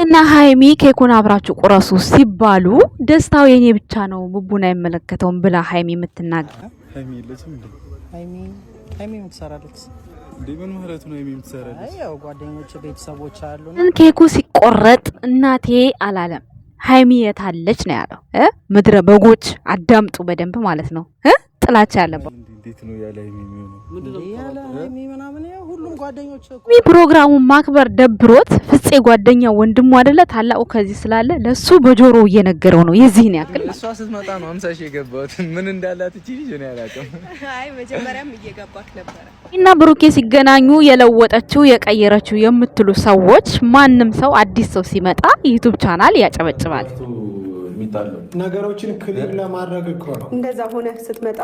እና ሃይሚ ኬኩን አብራችሁ ቁረሱ ሲባሉ ደስታው የኔ ብቻ ነው ቡቡን አይመለከተውም ብላ ሃይሚ የምትናገር ሃይሚ የምትሰራለች ዲበን ማለት ነው። የምትሰራለች ያው ጓደኞች ቤተሰቦች አሉ። ኬኩ ሲቆረጥ እናቴ አላለም ሃይሚ የታለች ነው ያለው። ምድረ በጎች አዳምጡ በደንብ ማለት ነው። ጥላቻ ያለበት እንዴት ነው ያለ ሃይሚ ነው ያለ ሃይሚ ምናምን ያው ሁሉም ጓደኞች ፕሮግራሙን ማክበር ደብሮት ፍፄ ጓደኛው ወንድሙ አይደለ ታላቁ ከዚህ ስላለ ለሱ በጆሮ እየነገረው ነው። የዚህን ያክል እሷ ስትመጣ ነው 50 ሺህ የገባሁት ምን እንዳላት እቺ ልጅ ነው ያላቀም። አይ መጀመሪያም እየገባክ ነበር እና ብሩኬ ሲገናኙ የለወጠችው የቀየረችው የምትሉ ሰዎች ማንም ሰው አዲስ ሰው ሲመጣ ዩቲዩብ ቻናል ያጨበጭባል። ነገሮችን ክሊር ለማድረግ እኮ ነው እንደዛ ሆነ ስትመጣ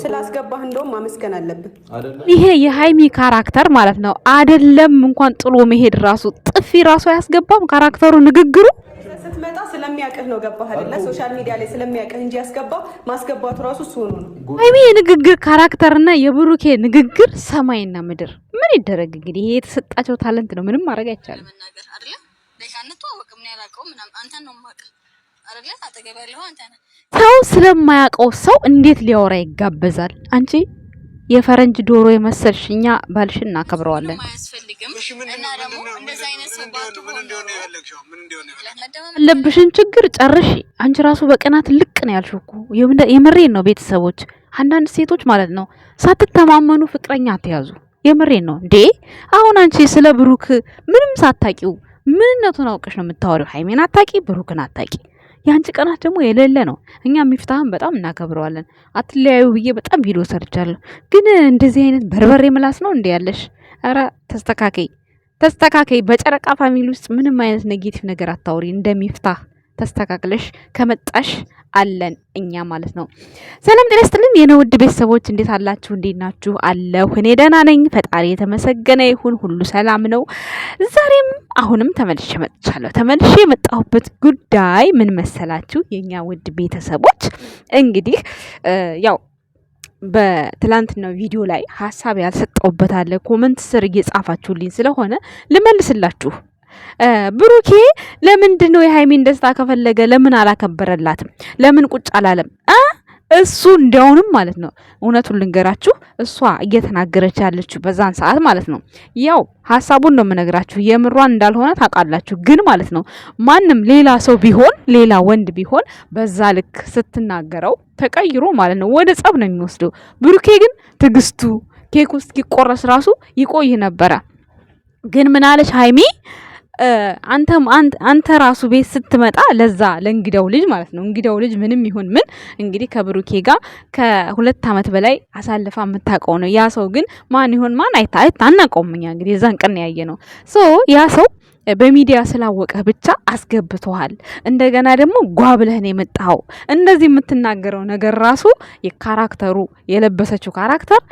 ስላስገባህ እንደውም ማመስገን አለብን። ይሄ የሃይሚ ካራክተር ማለት ነው። አይደለም እንኳን ጥሎ መሄድ ራሱ ጥፊ ራሱ አያስገባም። ካራክተሩ ንግግሩ ስትመጣ ስለሚያቀህ ነው ገባህ አይደለ? ሶሻል ሚዲያ ላይ ስለሚያቀህ እንጂ ያስገባ ማስገባቱ ራሱ እሱ ነው። ሃይሚ የንግግር ካራክተርና የብሩኬ ንግግር ሰማይና ምድር ምን ይደረግ እንግዲህ። ይሄ የተሰጣቸው ታለንት ነው። ምንም ማድረግ አይቻልም አይደለ? ለካንቱ አወቅም ነው ያላቀው ምናምን አንተን ነው ማቀ አይደለ? አጠገብ ያለው አንተ ነህ። ሰው ስለማያውቀው ሰው እንዴት ሊያወራ ይጋበዛል? አንቺ የፈረንጅ ዶሮ የመሰልሽኛ ባልሽን እናከብረዋለን። እና ደግሞ እንደዛ አይነት ሰው ባቱ ለብሽን ችግር ጨርሽ። አንቺ ራሱ በቀናት ልቅ ነው ያልሽው እኮ የምሬን ነው። ቤተሰቦች አንዳንድ ሴቶች ማለት ነው ሳትተማመኑ ፍቅረኛ አትያዙ። የምሬን ነው እንዴ። አሁን አንቺ ስለ ብሩክ ምንም ሳታቂው ምንነቱን አውቀሽ ነው የምታወሪው። ሃይሜን አታቂ፣ ብሩክን አታቂ። ያንቺ ቀናት ደግሞ የሌለ ነው። እኛ ሚፍታህን በጣም እናከብረዋለን። አትለያዩ ብዬ በጣም ቪዲዮ ሰርቻለሁ። ግን እንደዚህ አይነት በርበሬ ምላስ ነው እንዴ ያለሽ? አረ ተስተካከይ። በጨረቃ ፋሚሊ ውስጥ ምንም አይነት ኔጌቲቭ ነገር አታውሪ። እንደሚፍታህ ተስተካክለሽ ከመጣሽ አለን እኛ ማለት ነው። ሰላም ጤና ይስጥልን የኔ ውድ ቤተሰቦች፣ እንዴት አላችሁ? እንዴት ናችሁ? አለሁ እኔ ደህና ነኝ። ፈጣሪ የተመሰገነ ይሁን፣ ሁሉ ሰላም ነው። ዛሬም አሁንም ተመልሼ መጥቻለሁ። ተመልሼ የመጣሁበት ጉዳይ ምን መሰላችሁ? የኛ ውድ ቤተሰቦች እንግዲህ ያው በትላንትናው ቪዲዮ ላይ ሀሳብ ያልሰጠውበት አለ። ኮሜንት ስር እየጻፋችሁልኝ ስለሆነ ልመልስላችሁ። ብሩኬ ለምንድነው የሃይሚን ደስታ ከፈለገ ለምን አላከበረላትም? ለምን ቁጭ አላለም? እሱ እንዲያውንም ማለት ነው እውነቱን ልንገራችሁ፣ እሷ እየተናገረች ያለችው በዛን ሰዓት ማለት ነው ያው ሀሳቡን ነው የምነግራችሁ። የምሯን እንዳልሆነ ታውቃላችሁ። ግን ማለት ነው ማንም ሌላ ሰው ቢሆን ሌላ ወንድ ቢሆን በዛ ልክ ስትናገረው ተቀይሮ ማለት ነው ወደ ጸብ ነው የሚወስደው። ብሩኬ ግን ትግስቱ ኬክ ውስጥ ይቆረስ ራሱ ይቆይ ነበረ። ግን ምን አለች ሃይሚ? አንተ ራሱ ቤት ስትመጣ ለዛ ለእንግዳው ልጅ ማለት ነው እንግዳው ልጅ ምንም ይሁን ምን እንግዲህ ከብሩኬ ጋር ከ2 ዓመት በላይ አሳልፋ የምታውቀው ነው። ያ ሰው ግን ማን ይሁን ማን አናውቀውም። እኛ እንግዲህ የዛን ቀን ያየ ነው። ያ ሰው በሚዲያ ስላወቀህ ብቻ አስገብቶሃል። እንደገና ደግሞ ጓብለህ ነው የመጣው። እንደዚህ የምትናገረው ነገር ራሱ የካራክተሩ የለበሰችው ካራክተር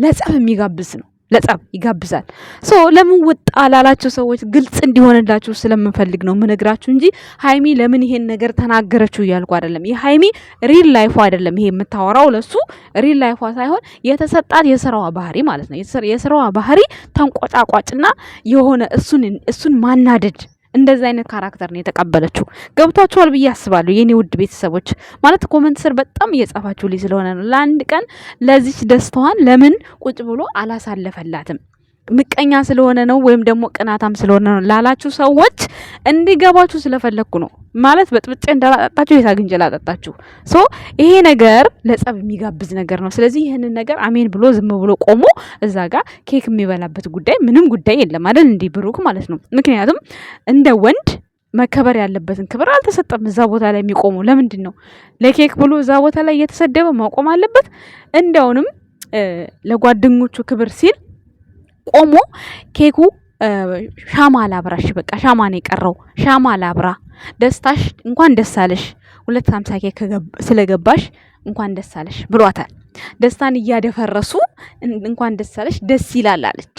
ለጸብ የሚጋብዝ ነው። ለጸብ ይጋብዛል። ለምን ወጣ ላላችሁ ሰዎች ግልጽ እንዲሆንላችሁ ስለምንፈልግ ነው ምነግራችሁ እንጂ ሃይሚ ለምን ይሄን ነገር ተናገረችው እያልኩ አይደለም። የሃይሚ ሪል ላይፏ አይደለም ይሄ የምታወራው። ለሱ ሪል ላይፏ ሳይሆን የተሰጣት የስራዋ ባህሪ ማለት ነው። የስራዋ ባህሪ ተንቆጫቋጭና የሆነ እሱን ማናደድ እንደዛ አይነት ካራክተር ነው የተቀበለችው። ገብቷችኋል ብዬ አስባለሁ የኔ ውድ ቤተሰቦች። ማለት ኮሜንት ስር በጣም እየጻፋችሁልኝ ስለሆነ ነው። ለአንድ ቀን ለዚች ደስታዋን ለምን ቁጭ ብሎ አላሳለፈላትም? ምቀኛ ስለሆነ ነው ወይም ደግሞ ቅናታም ስለሆነ ነው ላላችሁ ሰዎች እንዲገባችሁ ስለፈለኩ ነው። ማለት በጥብጬ እንዳላጣጣችሁ የታግንጀ ላጣጣችሁ። ይሄ ነገር ለጸብ የሚጋብዝ ነገር ነው። ስለዚህ ይሄንን ነገር አሜን ብሎ ዝም ብሎ ቆሞ እዛ ጋር ኬክ የሚበላበት ጉዳይ ምንም ጉዳይ የለም አይደል? እንዲህ ብሩክ ማለት ነው። ምክንያቱም እንደ ወንድ መከበር ያለበትን ክብር አልተሰጠም። እዛ ቦታ ላይ የሚቆመው ለምንድን ነው? ለኬክ ብሎ እዛ ቦታ ላይ እየተሰደበ ማቆም አለበት? እንዲያውንም ለጓደኞቹ ክብር ሲል ቆሞ ኬኩ ሻማ ላብራሽ፣ በቃ ሻማ ነው የቀረው። ሻማ ላብራ፣ ደስታሽ እንኳን ደስ አለሽ፣ 250 ኬክ ስለገባሽ እንኳን ደስ አለሽ ብሏታል። ደስታን እያደፈረሱ እንኳን ደስ አለሽ ደስ ይላል አለች።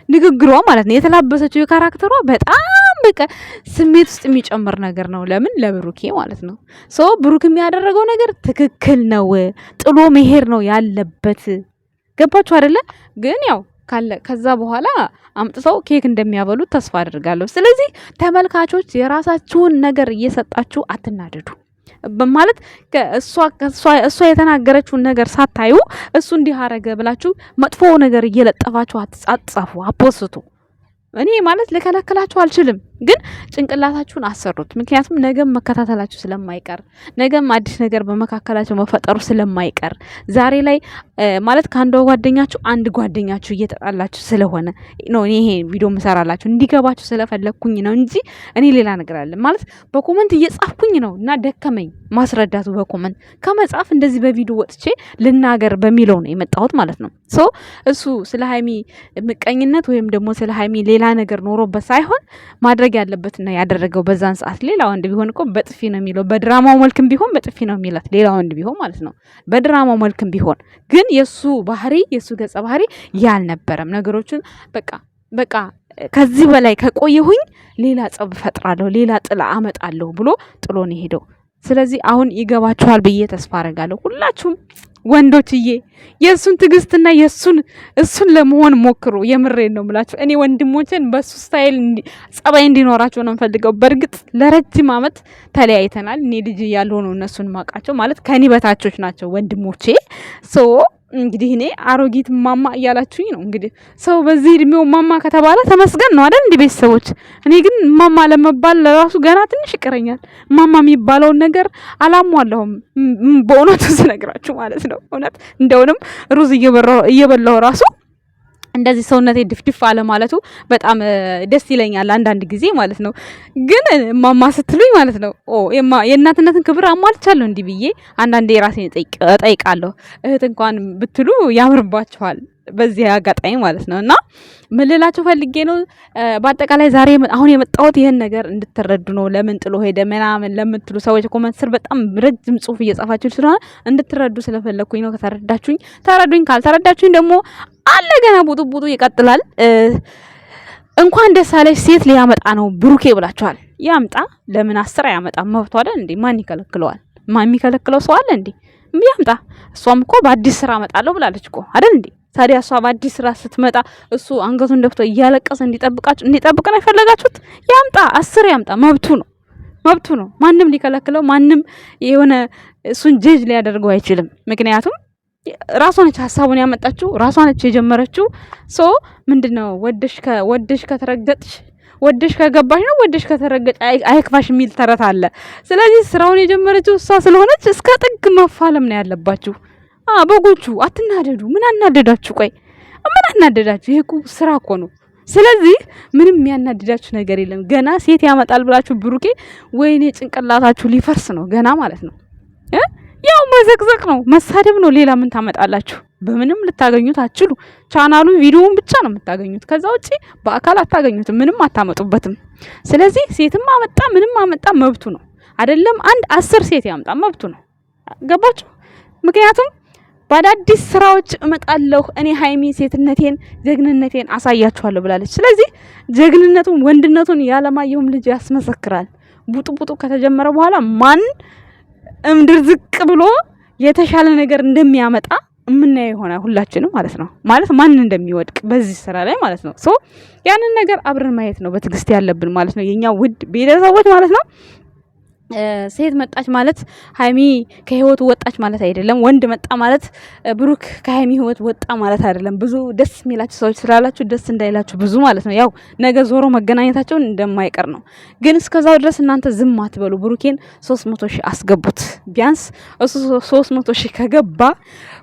ንግግሯ ማለት ነው የተላበሰችው የካራክተሯ በጣም በቃ ስሜት ውስጥ የሚጨምር ነገር ነው። ለምን? ለብሩኬ ማለት ነው። ብሩክ የሚያደርገው ነገር ትክክል ነው። ጥሎ መሄድ ነው ያለበት። ገባችሁ አይደለ? ግን ያው ካለ ከዛ በኋላ አምጥተው ኬክ እንደሚያበሉት ተስፋ አድርጋለሁ። ስለዚህ ተመልካቾች የራሳችሁን ነገር እየሰጣችሁ አትናደዱ። ማለት እሷ የተናገረችውን ነገር ሳታዩ እሱ እንዲህ አረገ ብላችሁ መጥፎ ነገር እየለጠፋችሁ አትጻፉ፣ አፖስቱ። እኔ ማለት ልከለክላችሁ አልችልም፣ ግን ጭንቅላታችሁን አሰሩት። ምክንያቱም ነገም መከታተላችሁ ስለማይቀር ነገም አዲስ ነገር በመካከላችሁ መፈጠሩ ስለማይቀር ዛሬ ላይ ማለት ከአንድ ጓደኛችሁ አንድ ጓደኛችሁ እየተጣላችሁ ስለሆነ ነው እኔ ይሄ ቪዲዮ መሰራላችሁ እንዲገባችሁ ስለፈለኩኝ ነው እንጂ እኔ ሌላ ነገር አለ ማለት በኮመንት እየጻፍኩኝ ነው እና ደከመኝ ማስረዳቱ በኮመንት ከመጻፍ እንደዚህ በቪዲዮ ወጥቼ ልናገር በሚለው ነው የመጣሁት ማለት ነው። ሶ እሱ ስለ ሃይሚ ምቀኝነት ወይም ደግሞ ስለ ሃይሚ ሌላ ነገር ኖሮበት ሳይሆን ማድረግ ያለበትና ያደረገው በዛን ሰዓት ሌላ ወንድ ቢሆን እኮ በጥፊ ነው የሚለው፣ በድራማው መልክም ቢሆን በጥፊ ነው የሚላት ሌላ ወንድ ቢሆን ማለት ነው። በድራማው መልክም ቢሆን ግን የሱ ባህሪ የሱ ገጸ ባህሪ ያልነበረም ነገሮችን በቃ ከዚህ በላይ ከቆየሁኝ ሌላ ጸብ ፈጥራለሁ፣ ሌላ ጥላ አመጣለሁ ብሎ ጥሎ ነው ሄደው። ስለዚህ አሁን ይገባችኋል ብዬ ተስፋ አረጋለሁ ሁላችሁም ወንዶችዬ የሱን ትግስትና እሱን ለመሆን ሞክሩ። የምሬን ነው የምላችሁ። እኔ ወንድሞችን በሱ ስታይል ጸባይ እንዲኖራቸው ነው የምፈልገው። በእርግጥ ለረጅም አመት ተለያይተናል። እኔ ልጅ እያለሁ ነው እነሱን ማውቃቸው፣ ማለት ከኔ በታቾች ናቸው ወንድሞቼ። ሶ እንግዲህ እኔ አሮጊት ማማ እያላችሁኝ ነው። እንግዲህ ሰው በዚህ እድሜው ማማ ከተባለ ተመስገን ነው አይደል? እንዲህ ቤተሰቦች፣ እኔ ግን ማማ ለመባል ለራሱ ገና ትንሽ ይቀረኛል። ማማ የሚባለውን ነገር አላሟለሁም በእውነቱ ስነግራችሁ ማለት ነው። እውነት እንደውንም ሩዝ እየበላሁ ራሱ እንደዚህ ሰውነቴ ድፍድፍ አለ ማለቱ በጣም ደስ ይለኛል አንዳንድ ጊዜ ማለት ነው። ግን ማማ ስትሉኝ ማለት ነው የእናትነትን ክብር አሟልቻለሁ እንዲህ ብዬ አንዳንዴ ራሴን እጠይቃለሁ። እህት እንኳን ብትሉ ያምርባችኋል በዚህ አጋጣሚ ማለት ነው። እና ምን ልላችሁ ፈልጌ ነው በአጠቃላይ ዛሬ አሁን የመጣሁት ይሄን ነገር እንድትረዱ ነው። ለምን ጥሎ ሄደ ምናምን ለምትሉ ሰዎች ኮመንት ስር በጣም ረጅም ጽሁፍ እየጻፋችሁ ስለሆነ እንድትረዱ ስለፈለኩኝ ነው። ከተረዳችሁኝ ተረዱኝ፣ ካልተረዳችሁኝ ደግሞ አለ ገና ቡጡቡጡ ይቀጥላል። እንኳን ደስ አለሽ ሴት ሊያመጣ ነው ብሩኬ ብላችኋል። ያምጣ፣ ለምን 10 አያመጣም? መብቷ አይደል እንዴ? ማን ይከለክለዋል? ማን የሚከለክለው ሰው አለ እንዴ? ያምጣ። እሷም እኮ በአዲስ ስራ አመጣለሁ ብላለች እኮ አይደል እንዴ? ታዲያ እሷ በአዲስ ስራ ስትመጣ እሱ አንገቱን ደፍቶ እያለቀሰ እንዲጠብቅ ነው የፈለጋችሁት? ያምጣ፣ 10 ያምጣ፣ መብቱ ነው። ማንም ሊከለክለው፣ ማንም የሆነ እሱን ጀጅ ሊያደርገው አይችልም። ምክንያቱም ራሷ ነች ሀሳቡን ያመጣችው፣ ራሷ ነች የጀመረችው። ሶ ምንድነው ወደሽ ከተረገጥሽ ወደሽ ከገባሽ ነው፣ ወደሽ ከተረገጠ አይክፋሽ የሚል ተረት አለ። ስለዚህ ስራውን የጀመረችው እሷ ስለሆነች እስከ ጥግ መፋለም ነው ያለባችሁ። በጎቹ አትናደዱ። ምን አናደዳችሁ? ቆይ ምን አናደዳችሁ? ይሄ ስራ እኮ ነው። ስለዚህ ምንም የሚያናድዳችሁ ነገር የለም። ገና ሴት ያመጣል ብላችሁ ብሩኬ፣ ወይኔ ጭንቅላታችሁ ሊፈርስ ነው ገና ማለት ነው። ያው መዘቅዘቅ ነው፣ መሳደብ ነው። ሌላ ምን ታመጣላችሁ? በምንም ልታገኙት አትችሉ። ቻናሉን ቪዲዮውን ብቻ ነው የምታገኙት። ከዛ ውጪ በአካል አታገኙትም፣ ምንም አታመጡበትም። ስለዚህ ሴትም አመጣ ምንም አመጣ መብቱ ነው። አይደለም 10 ሴት ያመጣ መብቱ ነው። ገባችሁ? ምክንያቱም በአዳዲስ ስራዎች እመጣለሁ እኔ ሃይሚ ሴትነቴን ጀግንነቴን አሳያችኋለሁ ብላለች። ስለዚህ ጀግንነቱን ወንድነቱን ያለማየሁም ልጅ ያስመሰክራል። ቡጡ ከተጀመረ በኋላ ማን እምድር ዝቅ ብሎ የተሻለ ነገር እንደሚያመጣ የምናየው ይሆናል ሁላችንም ማለት ነው። ማለት ማን እንደሚወድቅ በዚህ ስራ ላይ ማለት ነው። ሶ ያንን ነገር አብረን ማየት ነው በትዕግስት ያለብን ማለት ነው። የኛ ውድ ቤተሰቦች ማለት ነው። ሴት መጣች ማለት ሃይሚ ከህይወቱ ወጣች ማለት አይደለም። ወንድ መጣ ማለት ብሩክ ከሃይሚ ህይወት ወጣ ማለት አይደለም። ብዙ ደስ የሚላችሁ ሰዎች ስላላችሁ ደስ እንዳይላችሁ ብዙ ማለት ነው። ያው ነገ ዞሮ መገናኘታቸውን እንደማይቀር ነው። ግን እስከዛው ድረስ እናንተ ዝም አትበሉ። ብሩኬን 300,000 አስገቡት። ቢያንስ እሱ 300,000 ከገባ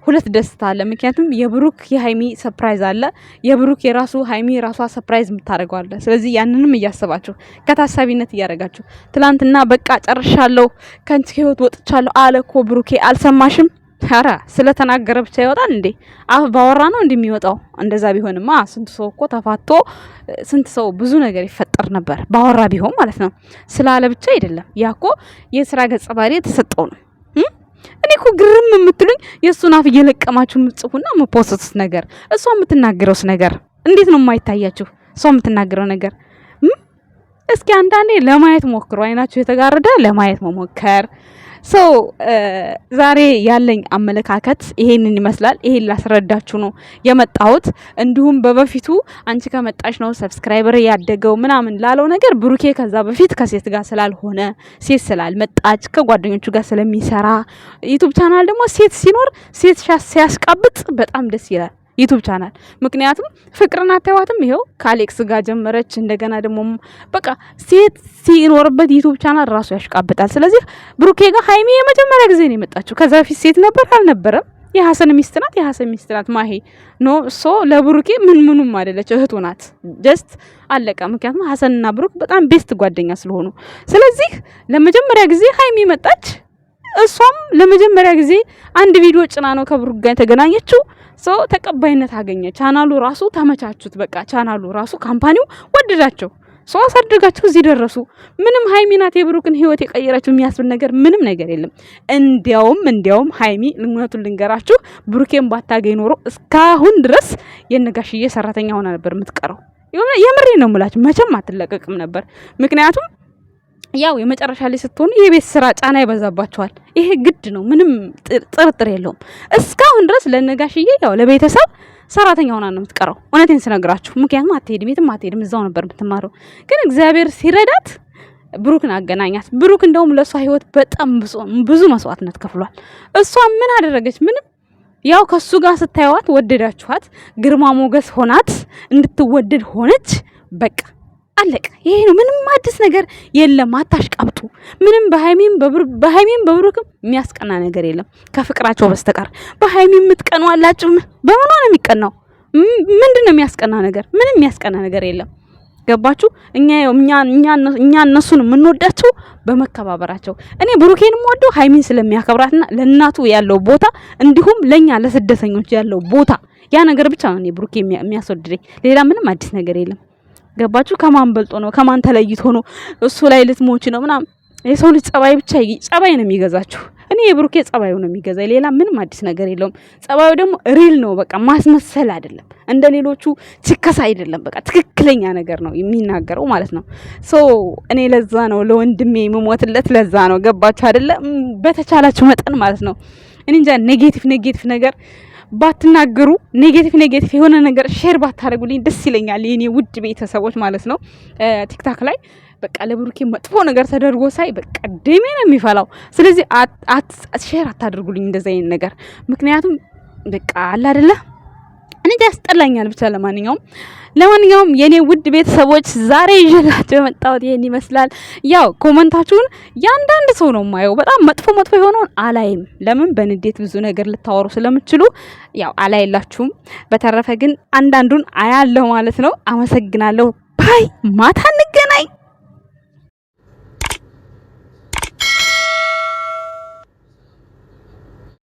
ሁለት ደስታ አለ። ምክንያቱም የብሩክ የሃይሚ ሰርፕራይዝ አለ፣ የብሩክ የራሱ ሃይሚ ራሷ ሰርፕራይዝ የምታደርገው አለ። ስለዚህ ያንንም እያሰባችሁ ከታሳቢነት እያደረጋችሁ ትላንትና በቃ ጨርሻለሁ ከአንቺ ህይወት ወጥቻለሁ አለ እኮ ብሩኬ። አልሰማሽም? ኧረ ስለተናገረ ብቻ ይወጣል እንዴ? አፍ ባወራ ነው እንደሚወጣው። እንደዛ ቢሆንማ ስንት ሰው እኮ ተፋቶ ስንት ሰው ብዙ ነገር ይፈጠር ነበር፣ ባወራ ቢሆን ማለት ነው። ስላለ ብቻ አይደለም። ያኮ የስራ ገጸ ባህሪ የተሰጠው ነው። እኔ እኮ ግርም የምትሉኝ የእሱን አፍ እየለቀማችሁ የምትጽፉና የምትፖስቱት ነገር፣ እሷ የምትናገረውስ ነገር እንዴት ነው የማይታያችሁ? እሷ የምትናገረው ነገር እስኪ አንዳንዴ ለማየት ሞክሩ። አይናችሁ የተጋረደ ለማየት መሞከር። ሶ ዛሬ ያለኝ አመለካከት ይሄንን ይመስላል። ይሄን ላስረዳችሁ ነው የመጣሁት። እንዲሁም በበፊቱ አንቺ ከመጣሽ ነው ሰብስክራይበር ያደገው ምናምን ላለው ነገር ብሩኬ ከዛ በፊት ከሴት ጋር ስላልሆነ ሴት ስላልመጣች ከጓደኞቹ ጋር ስለሚሰራ ዩቲዩብ ቻናል ደግሞ ሴት ሲኖር ሴት ሲያስቃብጥ በጣም ደስ ይላል ዩቲዩብ ቻናል። ምክንያቱም ፍቅርን አታዩዋትም? ይሄው ከአሌክስ ጋር ጀመረች። እንደገና ደግሞ በቃ ሴት ሲኖርበት ዩቲዩብ ቻናል ራሱ ያሽቃብጣል። ስለዚህ ብሩኬ ጋር ሃይሚ የመጀመሪያ ጊዜ ነው የመጣችው። ከዛ በፊት ሴት ነበር አልነበረም? የሐሰን ሚስት ናት። የሐሰን ሚስት ናት ማሄ ኖ ሶ ለብሩኬ ምንም አይደለች፣ እህቱ ናት። ጀስት አለቀ። ምክንያቱም ሐሰንና ብሩክ በጣም ቤስት ጓደኛ ስለሆኑ፣ ስለዚህ ለመጀመሪያ ጊዜ ሃይሚ መጣች። እሷም ለመጀመሪያ ጊዜ አንድ ቪዲዮ ጭና ነው ከብሩክ ጋር የተገናኘችው። ሶ ተቀባይነት አገኘ። ቻናሉ ራሱ ተመቻቹት። በቃ ቻናሉ ራሱ ካምፓኒው ወደዳቸው። ሶ አሳድጋቸው እዚህ ደረሱ። ምንም ሃይሚ ናት የብሩክን ህይወት የቀየረችው የሚያስብል ነገር ምንም ነገር የለም። እንዲያውም ሃይሚ እውነቱን ልንገራችሁ ብሩኬን ባታገኝ ኖሮ እስካሁን ድረስ የነጋሽዬ ሰራተኛ ሆና ነበር የምትቀረው። የምሬ ነው የምላችሁ፣ መቼም አትለቀቅም ነበር። ምክንያቱም ያው የመጨረሻ ላይ ስትሆኑ የቤት ስራ ጫና ይበዛባቸዋል። ይሄ ግድ ነው፣ ምንም ጥርጥር የለውም። እስካሁን ድረስ ለነጋሽዬ ያው ለቤተሰብ ሰራተኛ ሆና ነው የምትቀረው። እውነቴን ስነግራችሁ፣ ምክንያቱም አትሄድም፣ የትም አትሄድም፣ እዛው ነበር የምትማረው። ግን እግዚአብሔር ሲረዳት ብሩክን አገናኛት። ብሩክ እንደውም ለሷ ህይወት በጣም ብዙ መስዋዕትነት ከፍሏል። እሷ ምን አደረገች? ምንም። ያው ከሱ ጋር ስታዩዋት ወደዳችኋት፣ ግርማ ሞገስ ሆናት፣ እንድትወደድ ሆነች። በቃ አለቀ። ይሄ ነው፣ ምንም አዲስ ነገር የለም። አታሽቃብጡ። ምንም በሃይሚም በብሩክም የሚያስቀና ነገር የለም ከፍቅራቸው በስተቀር። በሃይሚም የምትቀኑ አላችሁ። በምኗ ነው የሚቀናው? ምንድነው የሚያስቀና ነገር? ምንም የሚያስቀና ነገር የለም። ገባችሁ? እኛ እነሱን የምንወዳቸው በመከባበራቸው። እኔ ብሩኬንም ወደው ሃይሚን ስለሚያከብራትና ለእናቱ ያለው ቦታ እንዲሁም ለኛ ለስደተኞች ያለው ቦታ ያ ነገር ብቻ ነው እኔ ብሩኬ የሚያስወድደኝ። ሌላ ምንም አዲስ ነገር የለም። ገባችሁ? ከማን በልጦ ነው? ከማን ተለይቶ ነው? እሱ ላይ ልትሞች ነው ምናምን። የሰው ልጅ ጸባይ ብቻ ጸባይ ነው የሚገዛችሁ። እኔ የብሩኬ ጸባዩ ነው የሚገዛኝ። ሌላ ምንም አዲስ ነገር የለውም። ጸባዩ ደግሞ ሪል ነው። በቃ ማስመሰል አይደለም፣ እንደ ሌሎቹ ችከሳ አይደለም። በቃ ትክክለኛ ነገር ነው የሚናገረው ማለት ነው። ሶ እኔ ለዛ ነው ለወንድሜ የምሞትለት። ለዛ ነው። ገባችሁ አይደለ? በተቻላችሁ መጠን ማለት ነው። እኔ እንጃ ኔጌቲቭ ነገር ባትናገሩ፣ ኔጌቲቭ የሆነ ነገር ሼር ባታደርጉልኝ ደስ ይለኛል የኔ ውድ ቤተሰቦች ማለት ነው። ቲክታክ ላይ በቃ ለብሩኬ መጥፎ ነገር ተደርጎ ሳይ በቃ ደሜ ነው የሚፈላው። ስለዚህ ሼር አታደርጉልኝ እንደዛ አይነት ነገር። ምክንያቱም በቃ አለ አይደለ እኔ ያስጠላኛል። ብቻ ለማንኛውም የኔ ውድ ቤተሰቦች ዛሬ ይዤላችሁ የመጣሁት ይሄን ይመስላል። ያው ኮመንታችሁን ያንዳንድ ሰው ነው የማየው። በጣም መጥፎ የሆነውን አላይም። ለምን? በንዴት ብዙ ነገር ልታወሩ ስለምችሉ ያው አላይላችሁም። በተረፈ ግን አንዳንዱን አያለሁ ማለት ነው። አመሰግናለሁ። ባይ። ማታ እንገናኝ።